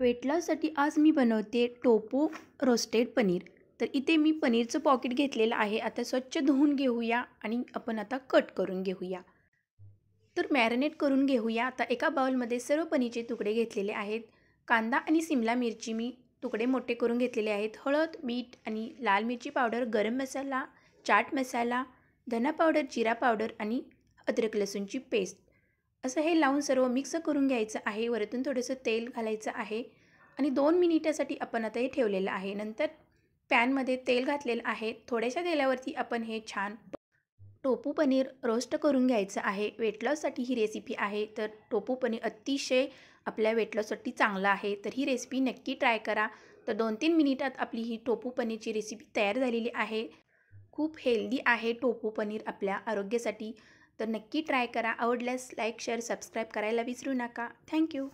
Weight लॉससाठी आज मी बनवते tofu roasted paneer. तर इथे मी पनीरचं पॉकेट घेतलेलं आहे। आता स्वच्छ धुवून घेऊया आणि आपण आता कट करून घेऊया। तर मॅरिनेट करून घेऊया। आता एका बाउलमध्ये सर्व पनीरचे तुकडे घेतलेले आहेत। कांदा आणि सिमला मिरची मी तुकडे मोठे करून घेतलेले आहेत। हळद, मीठ आणि लाल मिरची पावडर, गरम मसाला, चाट मसाला, धना पावडर, जिरा पावडर आणि अद्रक लसूणची पेस्ट असं हे लावून सर्व मिक्स करून घ्यायचं आहे। वरतून थोडंसं तेल घालायचं आहे आणि 2 मिनिटासाठी आपण आता हे ठेवलेलं आहे। नंतर पॅनमध्ये तेल घातलेलं आहे। थोड्याशा तेलावरती आपण हे छान टोफू पनीर रोस्ट करून घ्यायचं आहे। वेट लॉससाठी ही रेसिपी आहे। तर टोफू पनीर अतिशय आपल्या वेट लॉससाठी चांगलं आहे। तर ही रेसिपी नक्की ट्राय करा। तर 2-3 मिनिटात आपली ही टोफू पनीरची रेसिपी तयार झालेली आहे। खूप हेल्दी आहे टोफू पनीर आपल्या आरोग्यासाठी। तर नक्की ट्राय करा। आवडल्यास लाईक, शेअर, सबस्क्राईब करायला विसरू नका। थँक्यू।